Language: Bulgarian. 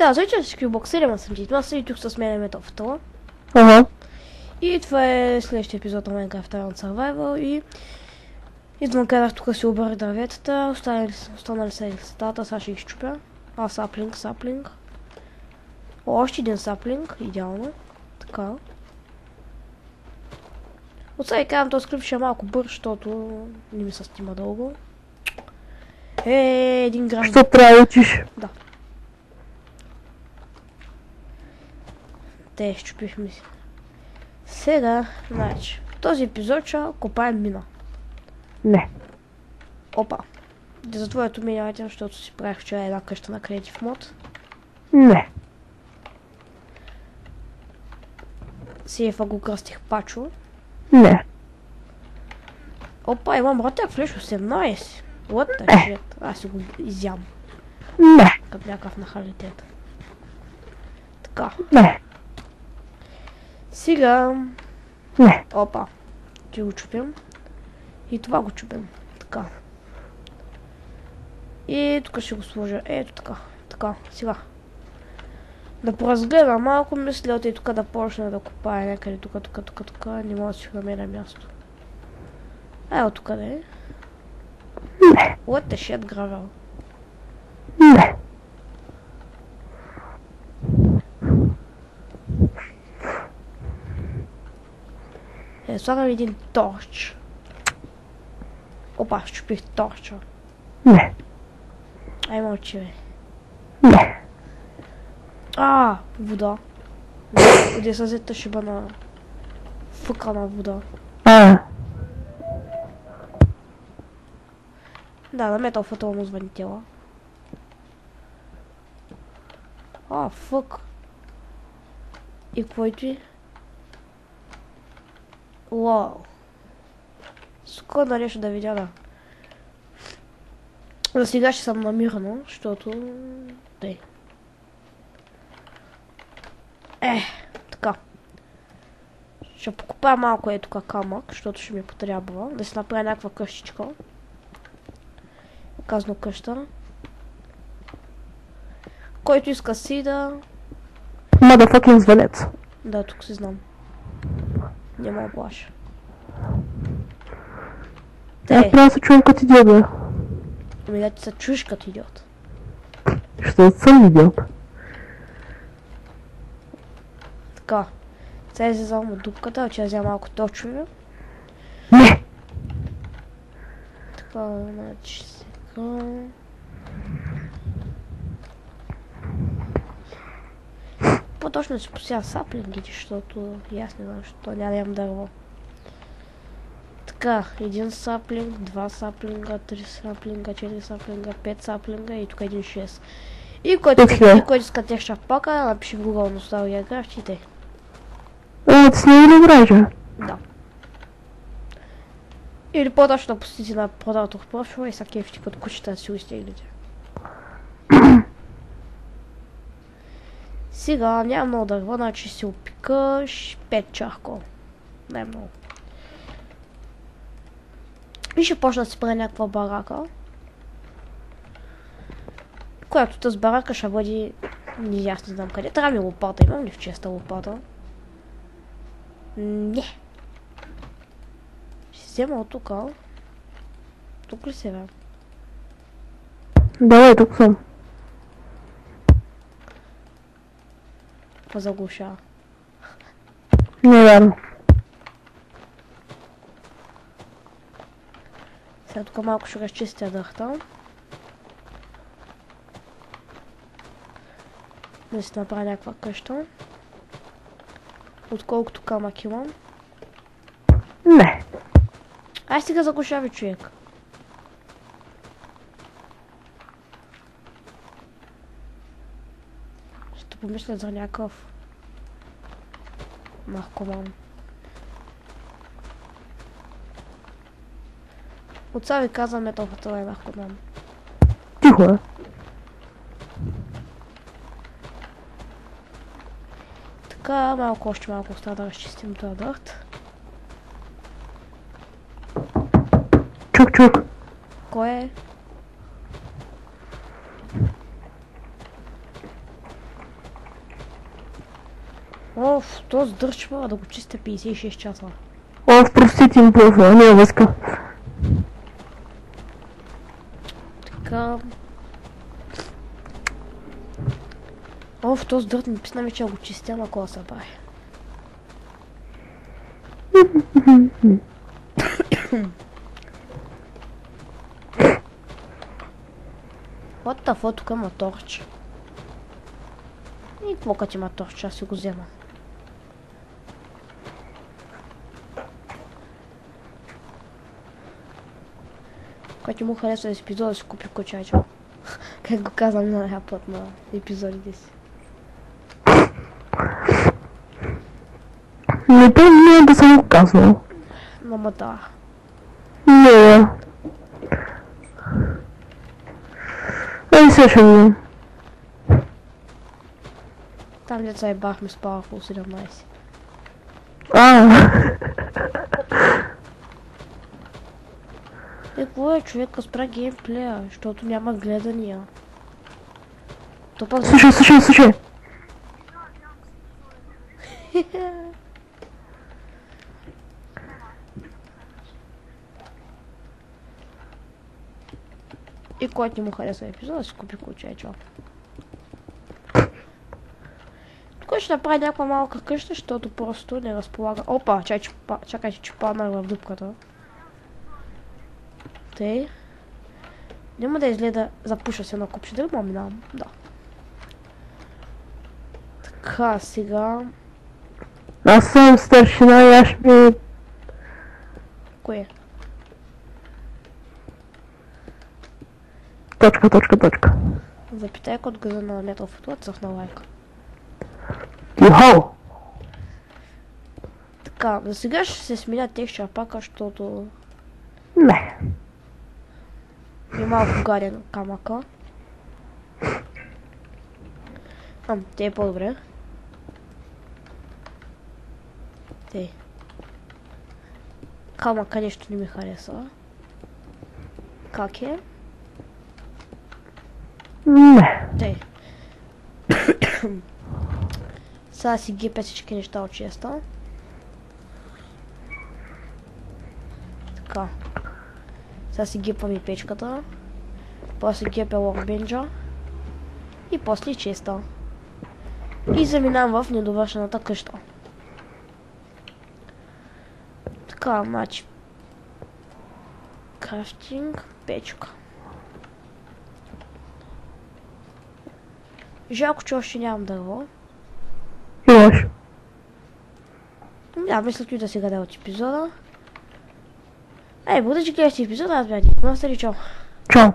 Да, значи с Cubebox 7 съм ти. Това са и тук с мен метофата. Ага. И това е следващия епизод на Minecraft Island Survival и идвам казах тук си обърх дърветата, останали са листата, сега ще ги щупя. Саплинг. Още един саплинг, идеално. Така. От сега казвам, този скрип ще е малко бърз, защото не ми се стима дълго. Един грам. Що трябва да учиш? Да. Те щупихме си. Сега, значи, в този епизод ще копаем мина. Не. Опа. Да за твоето минявайте, защото си правих вчера една къща на Creative Mode. Не. Сейфа го кръстих Пачо. Не. Опа, имам ротек флеш 18. What the shit. Аз си го изям. Не. Като някакъв нахалитет. Така. Не. Сега... Не. Опа. Ти го чупим. И това го чупим. Така. И тук ще го сложа. Ето така. Така. Сега. Да поразгледам малко, мисля от и тук да почна да копая някъде тук. Не мога да си намеря място. От тук да е. Не. What the shit, гравел. Не. Слагам един торч. Опа, щупих торча. Не. Ай, мълчи, бе. Не. Вода. Где са взета шиба на... Фъка на вода. Да, на метал фотово му звъни тела. Фък. И който и... Уау. Скоро нещо да видя, да. За сега ще съм намирано, защото... Тъй. Така. Ще покупая малко тук камък, защото ще ми потрябва. Да си направя някаква къщичка. Казано къща. Който иска си да... Motherfucking звънец. Да, тук си знам. Няма да плаша. Аз трябва да се чуем като идиот, бе. Ами да ти се чуеш като идиот. Защото съм идиот. Така. Сега излезам от дупката, че я взема малко точове. Не. Така, значи сега... По-точно си посея саплингите, защото и аз не знам, защото няма да имам дърво. Така, един саплинг, два саплинга, 3 саплинга, 4 саплинга, 5 саплинга и тук един 6. И който иска текща пака, напиши в Google Nostalgia Craft и те. Ти с него ли играеш, бе? Да. Или по-точно да пустите на Predator профила и са кефти като кучета да си го изтеглите. Сега нямам много дърва, значи си опикаш 5 чаркол. Не много. И ще почна да си правя някаква барака. Която тази барака ще бъде... Аз не знам къде. Трябва ми лопата. Имам ли в честа лопата? Не. Ще взема от тук. Тук ли се бе? Давай, тук съм. Позаглуша. Не е вярно. Сега тук малко ще разчистя дърта. Да си направя някаква къща. Отколкото камък имам. Не. Ай сега заглушави човек. Ще помисля за някакъв наркоман. Отца ви каза металфата е наркоман. Тихо е. Така, още малко остава да разчистим този дърт. Чук. Кой е? Оф, то сдърчва да го чистя 56 часа. О, простите им плъзва, не е връзка. Така... Оф, то сдърт ми писна вече да го чистя, ама кола се прави. What the fuck, тук има торч. И какво като има торч, аз си го взема. Който му харесва епизода да си купи кочайчо. Как го казвам на път на епизодите си. Не те не е да съм го казвал. Мама да. Не. Ей, сега ще видим. Там деца и бахме с Powerful 17. Какво е, човека, спра геймплея, защото няма гледания. То пак... Слушай. И който не му хареса епизода, си купи кучечо. Тук ще направи някаква малка къща, защото просто не разполага... Опа, чакайте, че паднах в дупката. Тъй. Няма да изгледа, запуша се на купче, дали минавам? Да. Така, сега... Аз съм старшина и аз ми... Кое? Точка. Запитай код газа на Metal Football, цъфна лайк. Йохо! Така, за сега ще се сменя текстчър пака, защото... Не. Е малко гаден камъка. Те е по-добре. Те. Камъка нещо не ми хареса. Как е? Не. Те. Сега си гипя всички неща от честа. Така. Сега си гипам и печката. После гипя лорбенджа. И после честа. И заминавам в недовършената къща. Така, значи. Крафтинг, печка. Жалко, че още нямам дърво. Имаш. Да, мисля, че да си гадя от епизода. Ей, благодаря, че гледахте епизода, аз бях Дик. Чао. Чао.